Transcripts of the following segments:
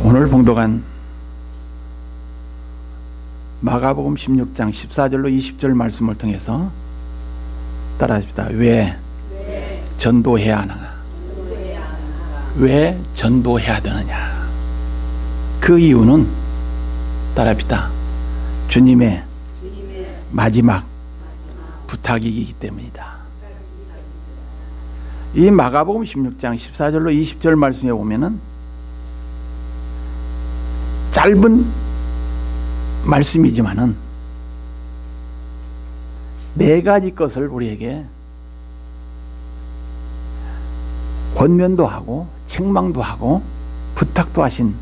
오늘 봉독한 마가복음 16장 14절로 20절 말씀을 통해서 따라합시다. 왜 전도해야 하느냐? 왜 전도해야 되느냐? 그 이유는 따라합시다. 주님의 마지막 부탁이기 때문이다. 이 마가복음 16장 14절로 20절 말씀에 보면은 짧은 말씀이지만은 네 가지 것을 우리에게 권면도 하고 책망도 하고 부탁도 하신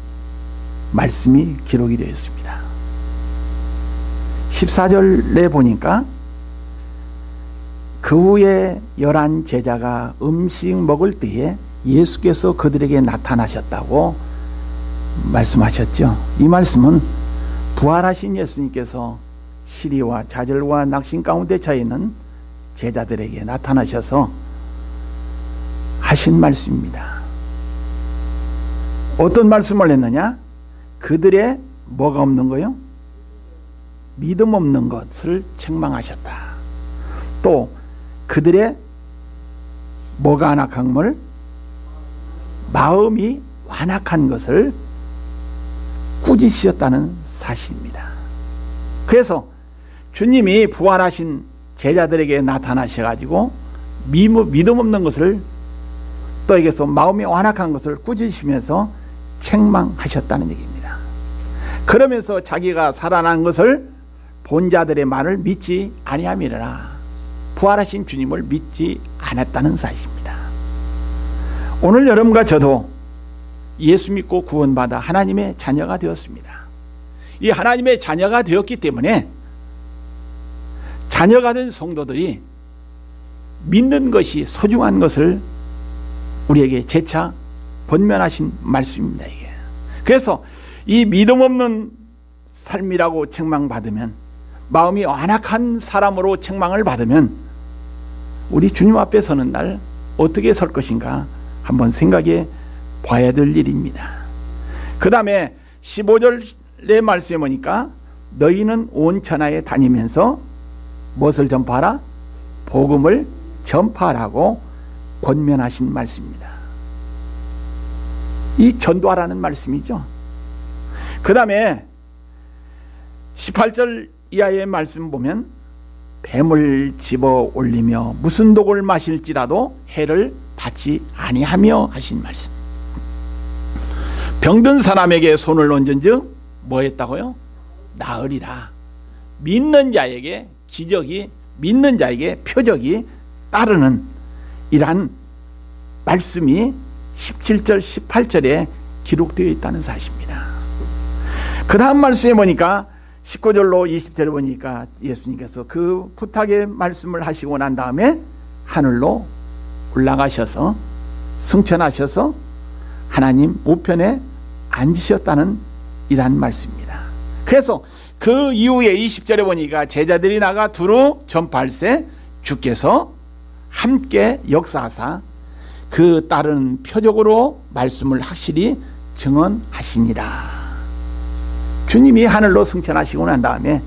말씀이 기록이 되어 있습니다. 14절에 보니까 그 후에 11 제자가 음식 먹을 때에 예수께서 그들에게 나타나셨다고 말씀하셨죠. 이 말씀은 부활하신 예수님께서 시리와 좌절과 낙심 가운데 처해 있는 제자들에게 나타나셔서 하신 말씀입니다. 어떤 말씀을 했느냐? 그들의 뭐가 없는 거요? 믿음 없는 것을 책망하셨다. 또 그들의 뭐가 완악한 걸? 마음이 완악한 것을 꾸짖으셨다는 사실입니다. 그래서 주님이 부활하신 제자들에게 나타나셔가지고 믿음 없는 것을 또에게서 마음이 완악한 것을 꾸짖으시면서 책망하셨다는 얘기입니다. 그러면서 자기가 살아난 것을 본 자들의 말을 믿지 아니함이라. 부활하신 주님을 믿지 않았다는 사실입니다. 오늘 여러분과 저도 예수 믿고 구원받아 하나님의 자녀가 되었습니다. 이 하나님의 자녀가 되었기 때문에 자녀가 된 성도들이 믿는 것이 소중한 것을 우리에게 재차 권면하신 말씀입니다. 이게. 그래서 이 믿음 없는 삶이라고 책망받으면, 마음이 완악한 사람으로 책망을 받으면 우리 주님 앞에 서는 날 어떻게 설 것인가 한번 생각해 봐야 될 일입니다. 그 다음에 15절의 말씀에 보니까 너희는 온 천하에 다니면서 무엇을 전파하라? 복음을 전파하라고 권면하신 말씀입니다. 이 전도하라는 말씀이죠. 그 다음에 18절 이하의 말씀 보면 뱀을 집어 올리며 무슨 독을 마실지라도 해를 받지 아니하며 하신 말씀. 병든 사람에게 손을 얹은즉 뭐 했다고요? 나으리라. 믿는 자에게 기적이, 믿는 자에게 표적이 따르는 이러한 말씀이 17절 18절에 기록되어 있다는 사실입니다. 그 다음 말씀에 보니까 19절로 20절에 보니까 예수님께서 그 부탁의 말씀을 하시고 난 다음에 하늘로 올라가셔서 승천하셔서 하나님 우편에 앉으셨다는 이러한 말씀입니다. 그래서 그 이후에 20절에 보니까 제자들이 나가 두루 전파할세 주께서 함께 역사하사 그 따른 표적으로 말씀을 확실히 증언하시니라. 주님이 하늘로 승천하시고 난 다음에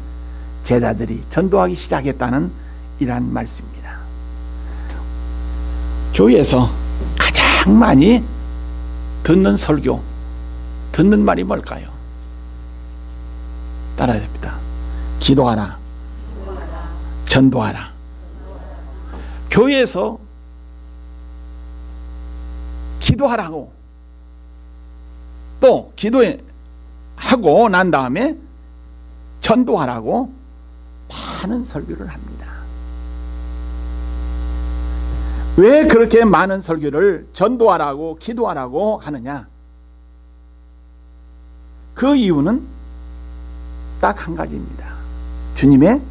제자들이 전도하기 시작했다는 이러한 말씀입니다. 교회에서 가장 많이 듣는 설교, 듣는 말이 뭘까요? 따라야 됩니다. 기도하라. 전도하라. 교회에서 기도하라고, 또 기도하고 난 다음에 전도하라고 많은 설교를 합니다. 왜 그렇게 많은 설교를 전도하라고 기도하라고 하느냐? 그 이유는 딱 한 가지입니다. 주님의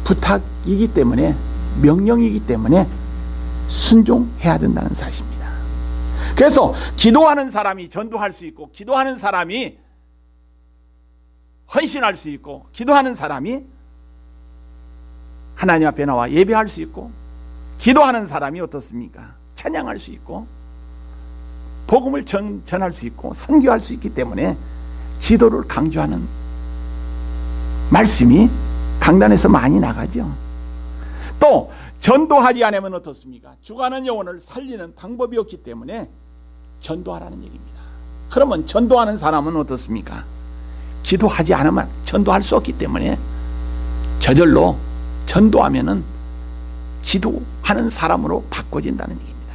부탁이기 때문에, 명령이기 때문에 순종해야 된다는 사실입니다. 그래서 기도하는 사람이 전도할 수 있고, 기도하는 사람이 헌신할 수 있고, 기도하는 사람이 하나님 앞에 나와 예배할 수 있고, 기도하는 사람이 어떻습니까? 찬양할 수 있고, 복음을 전할 수 있고 선교할 수 있기 때문에 기도를 강조하는 말씀이 강단에서 많이 나가죠. 또 전도하지 않으면 어떻습니까? 죽어가는 영혼을 살리는 방법이 없기 때문에 전도하라는 얘기입니다. 그러면 전도하는 사람은 어떻습니까? 기도하지 않으면 전도할 수 없기 때문에 저절로 전도하면은 기도하는 사람으로 바꿔진다는 얘기입니다.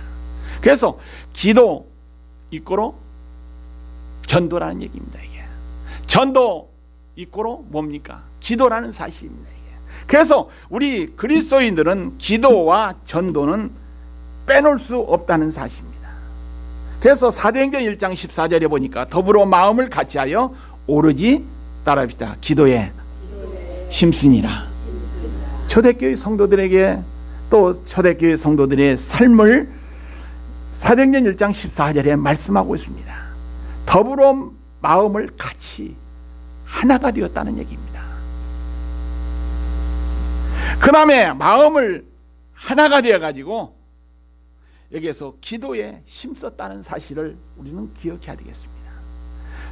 그래서 기도 이꼬로 전도라는 얘기입니다. 이게 전도 이꼬로 뭡니까? 기도라는 사실입니다. 이게. 그래서 우리 그리스도인들은 기도와 전도는 빼놓을 수 없다는 사실입니다. 그래서 사도행전 1장 14절에 보니까 더불어 마음을 같이하여 오로지 따라합시다. 기도에 힘쓰니라. 초대교회 성도들에게 또 초대교회 성도들의 삶을 사도행전 1장 14절에 말씀하고 있습니다. 더불어 마음을 같이 하나가 되었다는 얘기입니다. 그 다음에 마음을 하나가 되어가지고 여기에서 기도에 힘썼다는 사실을 우리는 기억해야 되겠습니다.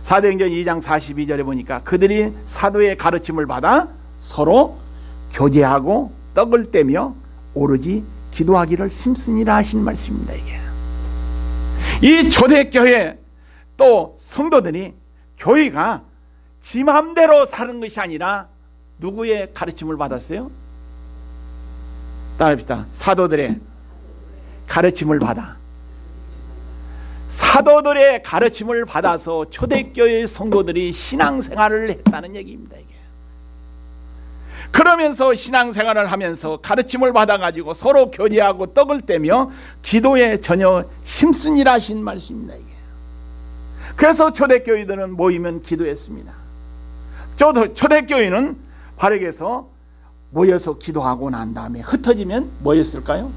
사도행전 2장 42절에 보니까 그들이 사도의 가르침을 받아 서로 교제하고 떡을 떼며 오로지 기도하기를 힘쓰니라 하신 말씀입니다. 이게 이 초대교회 또 성도들이 교회가 지 맘대로 사는 것이 아니라 누구의 가르침을 받았어요? 따라합시다. 사도들의 가르침을 받아. 사도들의 가르침을 받아서 초대교회 성도들이 신앙생활을 했다는 얘기입니다. 이게. 그러면서 신앙생활을 하면서 가르침을 받아가지고 서로 교제하고 떡을 떼며 기도에 전혀 힘쓰니라 하신 말씀입니다. 이게. 그래서 초대교회들은 모이면 기도했습니다. 초대교회는 바르게서 모여서 기도하고 난 다음에 흩어지면 뭐였을까요?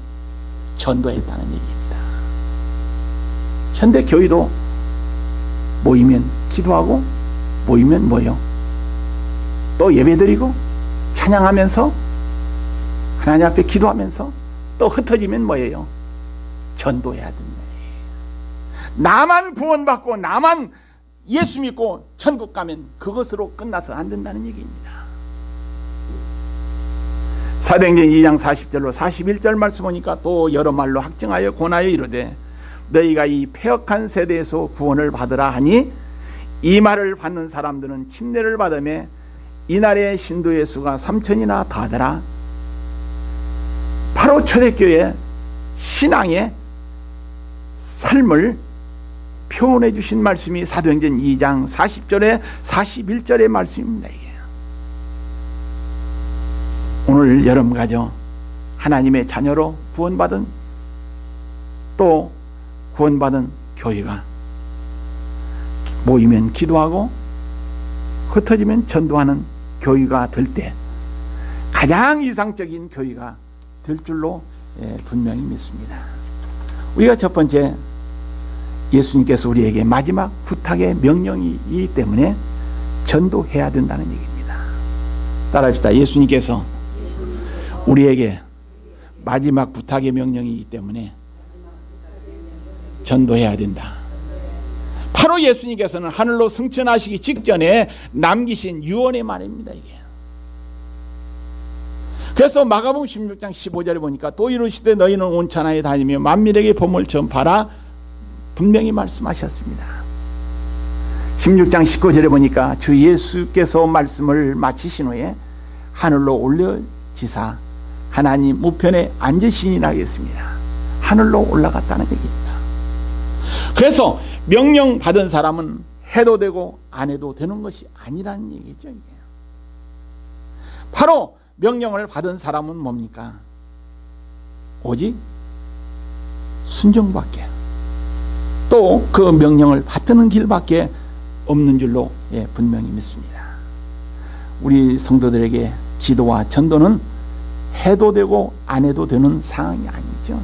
전도했다는 얘기입니다. 현대교회도 모이면 기도하고 모이면 뭐요? 또 예배드리고 찬양하면서 하나님 앞에 기도하면서 또 흩어지면 뭐예요? 전도해야 됩니다. 나만 구원받고 나만 예수 믿고 천국 가면 그것으로 끝나서 안 된다는 얘기입니다. 사도행전 2장 40절로 41절 말씀 보니까 또 여러 말로 확증하여 권하여 이르되 너희가 이 패역한 세대에서 구원을 받으라 하니 이 말을 받는 사람들은 침례를 받으며 이날의 신도의 수가 3,000이나 다하더라. 바로 초대교회 신앙의 삶을 표현해 주신 말씀이 사도행전 2장 40절에 41절의 말씀입니다. 이게. 오늘 여러분가죠 하나님의 자녀로 구원받은 또 구원받은 교회가 모이면 기도하고 흩어지면 전도하는 교회가 될 때 가장 이상적인 교회가 될 줄로 분명히 믿습니다. 우리가 첫 번째 예수님께서 우리에게 마지막 부탁의 명령이기 때문에 전도해야 된다는 얘기입니다. 따라합시다. 예수님께서 우리에게 마지막 부탁의 명령이기 때문에 전도해야 된다. 바로 예수님께서는 하늘로 승천하시기 직전에 남기신 유언의 말입니다. 이게. 그래서 마가복음 16장 15절에 보니까 또 이르시되 너희는 온 천하에 다니며 만민에게 복음을 전파라 분명히 말씀하셨습니다. 16장 19절에 보니까 주 예수께서 말씀을 마치신 후에 하늘로 올려지사 하나님 우편에 앉으시니라 하겠습니다. 하늘로 올라갔다는 얘기입니다. 그래서 명령 받은 사람은 해도 되고 안 해도 되는 것이 아니라는 얘기죠. 이게. 바로 명령을 받은 사람은 뭡니까? 오직 순종밖에 또 그 명령을 받드는 길밖에 없는 줄로 분명히 믿습니다. 우리 성도들에게 기도와 전도는 해도 되고 안 해도 되는 상황이 아니죠.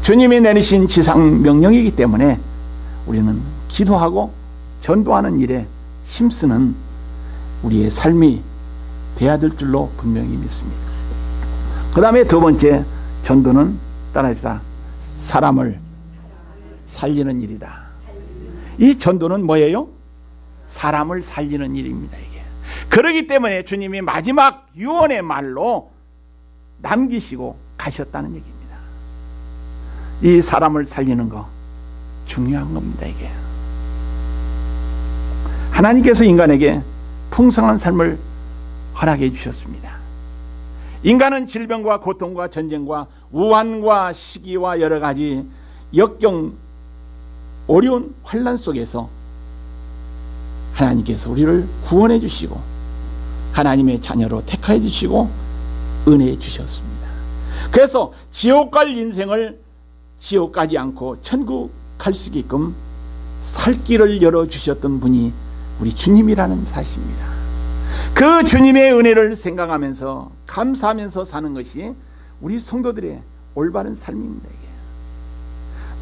주님이 내리신 지상 명령이기 때문에 우리는 기도하고 전도하는 일에 힘쓰는 우리의 삶이 돼야 될 줄로 분명히 믿습니다. 그 다음에 두 번째 전도는 따라합시다. 사람을 살리는 일이다. 이 전도는 뭐예요? 사람을 살리는 일입니다. 이게. 그렇기 때문에 주님이 마지막 유언의 말로 남기시고 가셨다는 얘기입니다. 이 사람을 살리는 거 중요한 겁니다. 이게. 하나님께서 인간에게 풍성한 삶을 허락해 주셨습니다. 인간은 질병과 고통과 전쟁과 우환과 시기와 여러 가지 역경 어려운 환난 속에서 하나님께서 우리를 구원해 주시고 하나님의 자녀로 택하여 주시고 은혜해 주셨습니다. 그래서 지옥 갈 인생을 지옥 가지 않고 천국 갈 수 있게끔 살 길을 열어주셨던 분이 우리 주님이라는 사실입니다. 그 주님의 은혜를 생각하면서 감사하면서 사는 것이 우리 성도들의 올바른 삶입니다. 이게.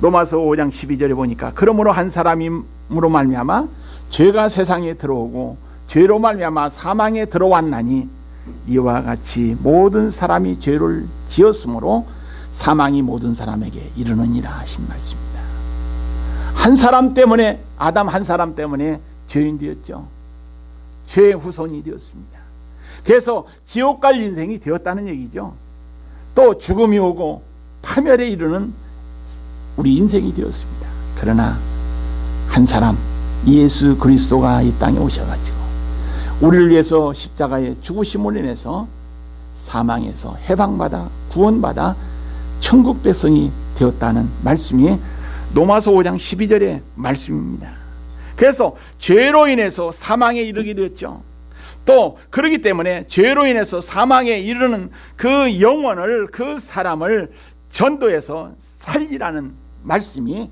로마서 5장 12절에 보니까 그러므로 한 사람으로 말미암아 죄가 세상에 들어오고 죄로 말미암아 사망에 들어왔나니 이와 같이 모든 사람이 죄를 지었으므로 사망이 모든 사람에게 이르느니라 하신 말씀입니다. 한 사람 때문에 아담 한 사람 때문에 죄인 되었죠. 죄의 후손이 되었습니다. 그래서 지옥 갈 인생이 되었다는 얘기죠. 또 죽음이 오고 파멸에 이르는 우리 인생이 되었습니다. 그러나 한 사람 예수 그리스도가 이 땅에 오셔가지고 우리를 위해서 십자가에 죽으심으로 인해서 사망에서 해방받아 구원받아 천국 백성이 되었다는 말씀이 로마서 5장 12절의 말씀입니다. 그래서 죄로 인해서 사망에 이르게 되었죠. 또 그렇기 때문에 죄로 인해서 사망에 이르는 그 영혼을 그 사람을 전도해서 살리라는 말씀이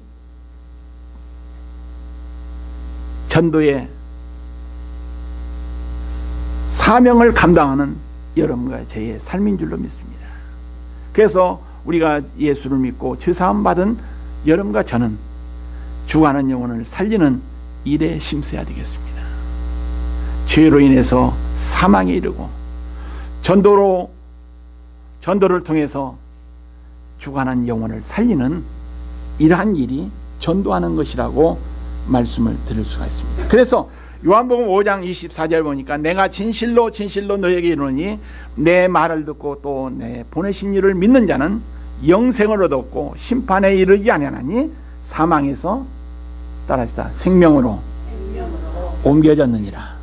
전도의 사명을 감당하는 여러분과 저의 삶인 줄로 믿습니다. 그래서 우리가 예수를 믿고 죄사함 받은 여러분과 저는 죽어가는 영혼을 살리는 일에 심서야 되겠습니다. 죄로 인해서 사망에 이르고 전도를 통해서 죽어가는 영혼을 살리는 이러한 일이 전도하는 것이라고 말씀을 드릴 수가 있습니다. 그래서 요한복음 5장 24절 보니까 내가 진실로 진실로 너에게 이르노니 내 말을 듣고 또 내 보내신 이를 믿는 자는 영생을 얻었고 심판에 이르지 아니하나니 사망에서 따라합시다. 생명으로 옮겨졌느니라.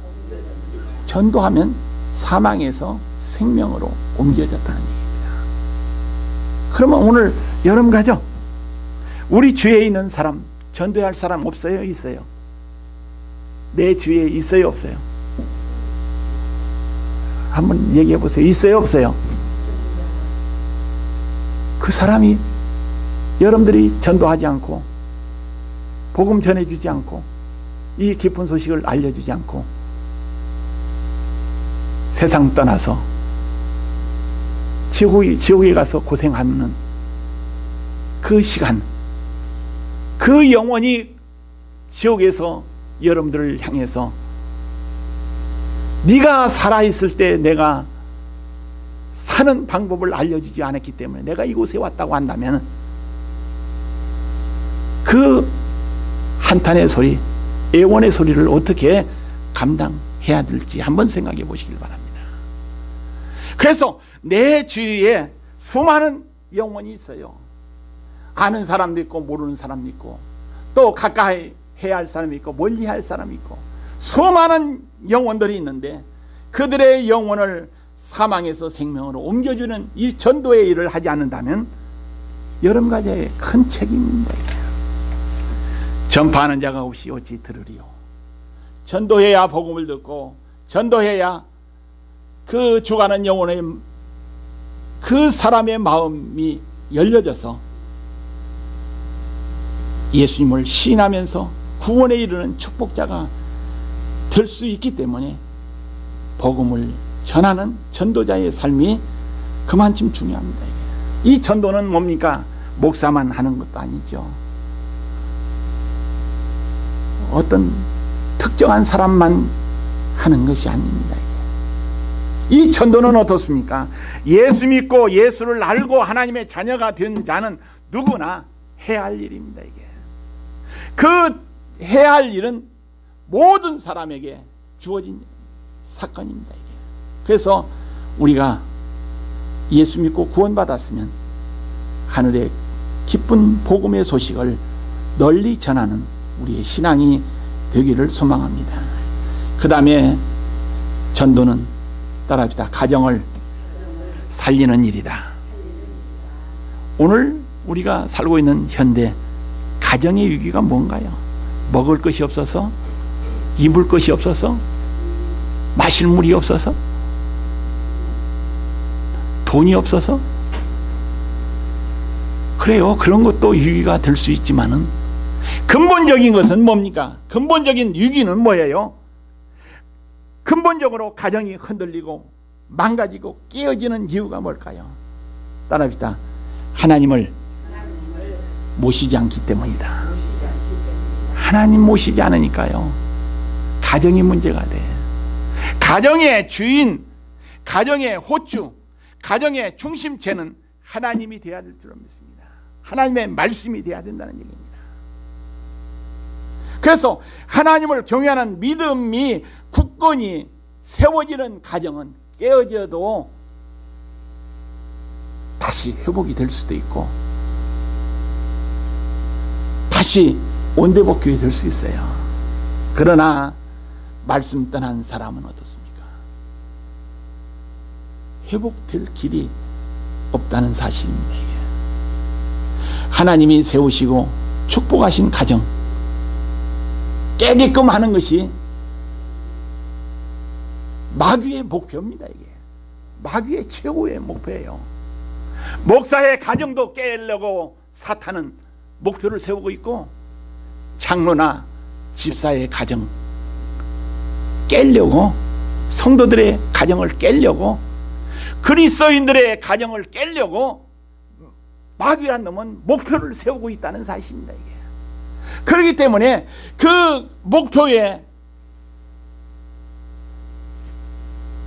전도하면 사망에서 생명으로 옮겨졌다는 얘기입니다. 그러면 오늘 여러분 가죠. 우리 주위에 있는 사람 전도할 사람 없어요? 있어요? 내 주위에 있어요? 없어요? 한번 얘기해 보세요. 있어요? 없어요? 그 사람이 여러분들이 전도하지 않고 복음 전해주지 않고 이 기쁜 소식을 알려주지 않고 세상 떠나서 지옥에 가서 고생하는 그 시간, 그 영혼이 지옥에서 여러분들을 향해서 네가 살아있을 때 내가 사는 방법을 알려주지 않았기 때문에 내가 이곳에 왔다고 한다면 그 한탄의 소리, 애원의 소리를 어떻게 감당해야 될지 한번 생각해 보시길 바랍니다. 그래서 내 주위에 수많은 영혼이 있어요. 아는 사람도 있고 모르는 사람도 있고 또 가까이 해야 할 사람이 있고 멀리 할 사람이 있고 수많은 영혼들이 있는데 그들의 영혼을 사망에서 생명으로 옮겨주는 이 전도의 일을 하지 않는다면 여러분과 저의 큰 책임입니다. 전파하는 자가 없이 어찌 들으리요. 전도해야 복음을 듣고 전도해야 그 죽어가는 영혼의 그 사람의 마음이 열려져서 예수님을 시인하면서 구원에 이르는 축복자가 될 수 있기 때문에 복음을 전하는 전도자의 삶이 그만큼 중요합니다. 이 전도는 뭡니까? 목사만 하는 것도 아니죠. 어떤 특정한 사람만 하는 것이 아닙니다. 이 전도는 어떻습니까? 예수 믿고 예수를 알고 하나님의 자녀가 된 자는 누구나 해야 할 일입니다. 이게 그 해야 할 일은 모든 사람에게 주어진 사건입니다. 이게. 그래서 우리가 예수 믿고 구원받았으면 하늘의 기쁜 복음의 소식을 널리 전하는 우리의 신앙이 되기를 소망합니다. 그 다음에 전도는 따라합시다. 가정을 살리는 일이다. 오늘 우리가 살고 있는 현대 가정의 위기가 뭔가요? 먹을 것이 없어서, 입을 것이 없어서, 마실 물이 없어서, 돈이 없어서. 그래요. 그런 것도 위기가 될 수 있지만은 근본적인 것은 뭡니까? 근본적인 위기는 뭐예요? 근본적으로 가정이 흔들리고 망가지고 깨어지는 이유가 뭘까요? 따라합시다. 하나님을 모시지 않기 때문이다. 하나님 모시지 않으니까요. 가정이 문제가 돼. 가정의 주인, 가정의 호주, 가정의 중심체는 하나님이 되어야 될 줄 믿습니다. 하나님의 말씀이 되어야 된다는 얘기입니다. 그래서 하나님을 경외하는 믿음이 굳건히 세워지는 가정은 깨어져도 다시 회복이 될 수도 있고 다시 온대복귀가 될 수 있어요. 그러나 말씀 떠난 사람은 어떻습니까? 회복될 길이 없다는 사실입니다. 이게. 하나님이 세우시고 축복하신 가정 깨게끔 하는 것이 마귀의 목표입니다. 이게 마귀의 최고의 목표예요. 목사의 가정도 깨려고 사탄은 목표를 세우고 있고, 장로나 집사의 가정 깨려고, 성도들의 가정을 깨려고, 그리스도인들의 가정을 깨려고 마귀란 놈은 목표를 세우고 있다는 사실입니다. 이게. 그렇기 때문에 그 목표에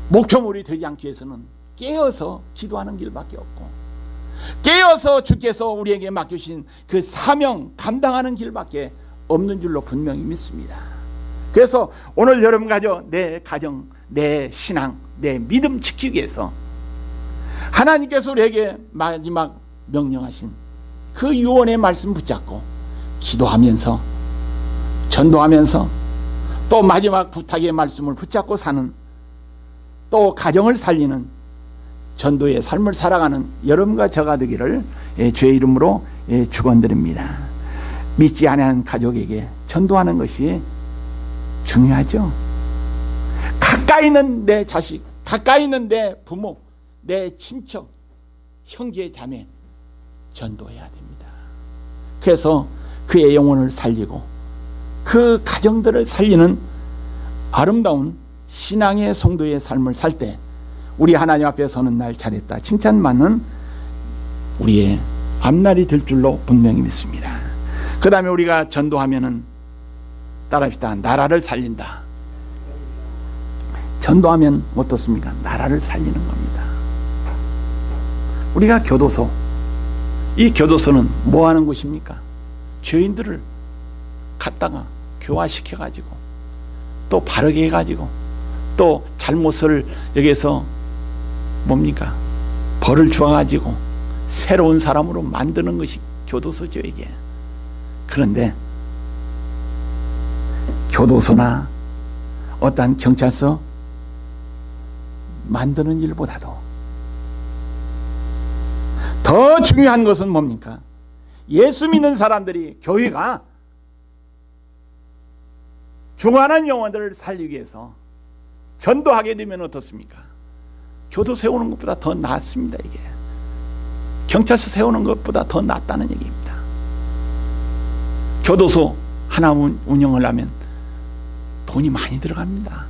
목표물이 되지 않기 위해서는 깨어서 기도하는 길밖에 없고, 깨어서 주께서 우리에게 맡겨주신 그 사명 감당하는 길밖에 없는 줄로 분명히 믿습니다. 그래서 오늘 여러분 내 가정, 내 신앙, 내 믿음 지키기 위해서 하나님께서 우리에게 마지막 명령하신 그 유언의 말씀 붙잡고 기도하면서, 전도하면서, 또 마지막 부탁의 말씀을 붙잡고 사는, 또 가정을 살리는 전도의 삶을 살아가는 여러분과 저가 되기를 주의 이름으로 축원드립니다. 믿지 않는 가족에게 전도하는 것이 중요하죠. 가까이 있는 내 자식, 가까이 있는 내 부모, 내 친척, 형제 자매 전도해야 됩니다. 그래서 그의 영혼을 살리고 그 가정들을 살리는 아름다운 신앙의 성도의 삶을 살 때 우리 하나님 앞에 서는 날 잘했다 칭찬받는 우리의 앞날이 될 줄로 분명히 믿습니다. 그 다음에 우리가 전도하면은 따라합시다. 나라를 살린다. 전도하면 어떻습니까? 나라를 살리는 겁니다. 우리가 교도소, 이 교도소는 뭐 하는 곳입니까? 죄인들을 갖다가 교화시켜가지고 또 바르게 해가지고 또 잘못을 여기에서 뭡니까? 벌을 주어가지고 새로운 사람으로 만드는 것이 교도소죠, 이게. 그런데 교도소나 어떠한 경찰서 만드는 일보다도 더 중요한 것은 뭡니까? 예수 믿는 사람들이, 교회가 중환한 영혼들을 살리기 위해서 전도하게 되면 어떻습니까? 교도 세우는 것보다 더 낫습니다. 이게 경찰서 세우는 것보다 더 낫다는 얘기입니다. 교도소 하나 운영하려면 돈이 많이 들어갑니다.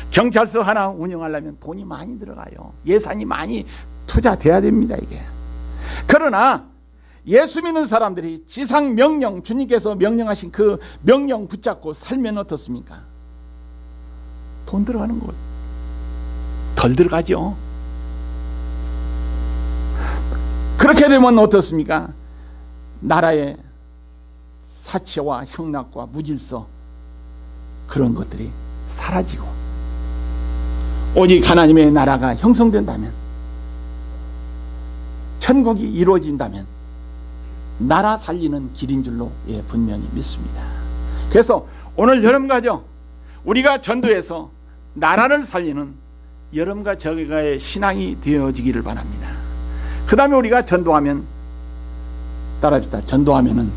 경찰서 하나 운영하려면 돈이 많이 들어가요. 예산이 많이 투자돼야 됩니다. 이게. 그러나 예수 믿는 사람들이 지상 명령, 주님께서 명령하신 그 명령 붙잡고 살면 어떻습니까? 돈 들어가는 것 덜 들어가죠. 그렇게 되면 어떻습니까? 나라의 사치와 향락과 무질서 그런 것들이 사라지고 오직 하나님의 나라가 형성된다면, 천국이 이루어진다면 나라 살리는 길인 줄로 분명히 믿습니다. 그래서 오늘 여러분과 우리가 전도해서 나라를 살리는 여러분과 저가의 신앙이 되어지기를 바랍니다. 그 다음에 우리가 전도하면, 따라합시다. 전도하면은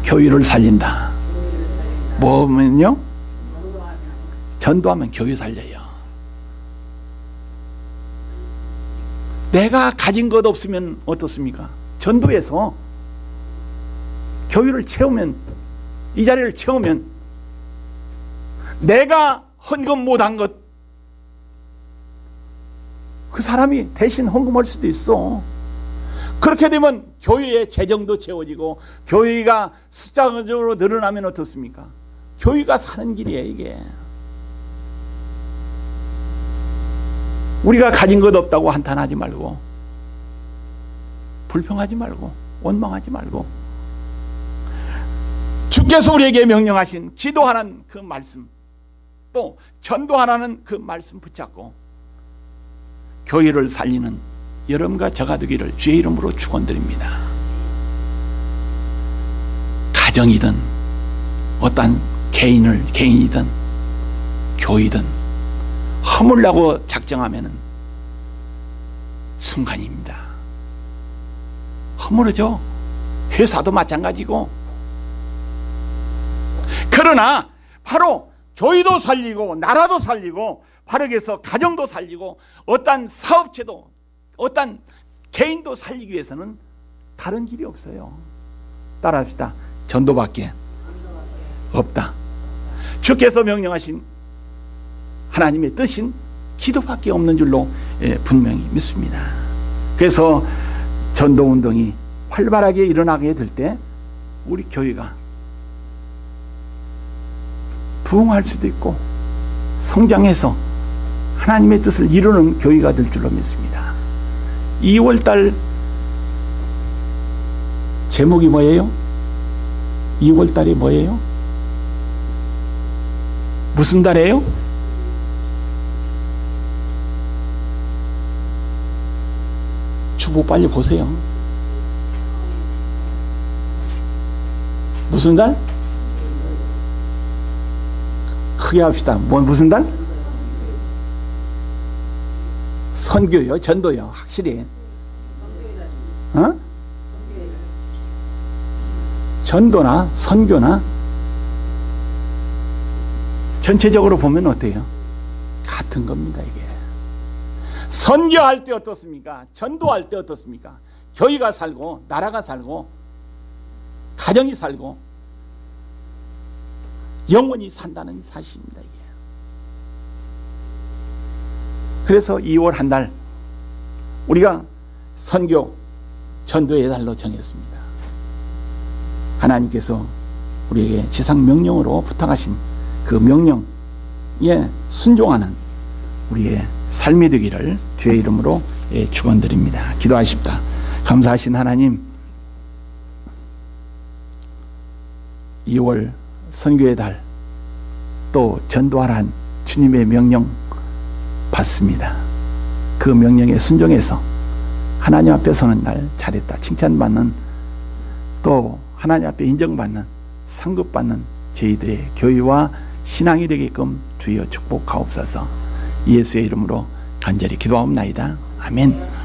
교회를 살린다. 뭐면요? 전도하면 교회 살려요. 내가 가진 것 없으면 어떻습니까? 전도해서 교회를 채우면, 이 자리를 채우면 내가 헌금 못한 것, 그 사람이 대신 헌금할 수도 있어. 그렇게 되면 교회의 재정도 채워지고 교회가 숫자적으로 늘어나면 어떻습니까? 교회가 사는 길이에요. 이게 우리가 가진 것 없다고 한탄하지 말고, 불평하지 말고, 원망하지 말고, 주께서 우리에게 명령하신 기도하라는 그 말씀, 또 전도하라는 그 말씀 붙잡고 교회를 살리는 여러분과 저가 되기를 주의 이름으로 축원드립니다. 가정이든 어떤 개인이든 교회든 허물라고 작정하면은 순간입니다. 허물어져. 회사도 마찬가지고. 그러나 바로 교회도 살리고 나라도 살리고 바로 그래서 가정도 살리고 어떤 사업체도 어떤 개인도 살리기 위해서는 다른 길이 없어요. 따라합시다. 전도밖에 없다. 주께서 명령하신 하나님의 뜻인 기도밖에 없는 줄로 분명히 믿습니다. 그래서 전도운동이 활발하게 일어나게 될 때 우리 교회가 부흥할 수도 있고 성장해서 하나님의 뜻을 이루는 교회가 될 줄로 믿습니다. 2월달 제목이 뭐예요? 2월달이 뭐예요? 무슨 달이에요? 주보 빨리 보세요. 무슨 달? 크게 합시다. 무슨 달? 선교요? 전도요? 확실히. 전도나 선교나 전체적으로 보면 어때요? 같은 겁니다. 이게 선교할 때 어떻습니까? 전도할 때 어떻습니까? 교회가 살고 나라가 살고 가정이 살고 영원히 산다는 사실입니다. 이게. 그래서 2월 한 달 우리가 선교 전도의 달로 정했습니다. 하나님께서 우리에게 지상 명령으로 부탁하신 그 명령에 순종하는 우리의 삶이 되기를 주의 이름으로 축원드립니다. 기도하십니다. 감사하신 하나님, 2월 선교의 달 또 전도하란 주님의 명령 받습니다. 그 명령에 순종해서 하나님 앞에 서는 날 잘했다 칭찬받는, 또 하나님 앞에 인정받는, 상급받는 저희들의 교회와 신앙이 되게끔 주여 축복하옵소서. 예수의 이름으로 간절히 기도하옵나이다. 아멘.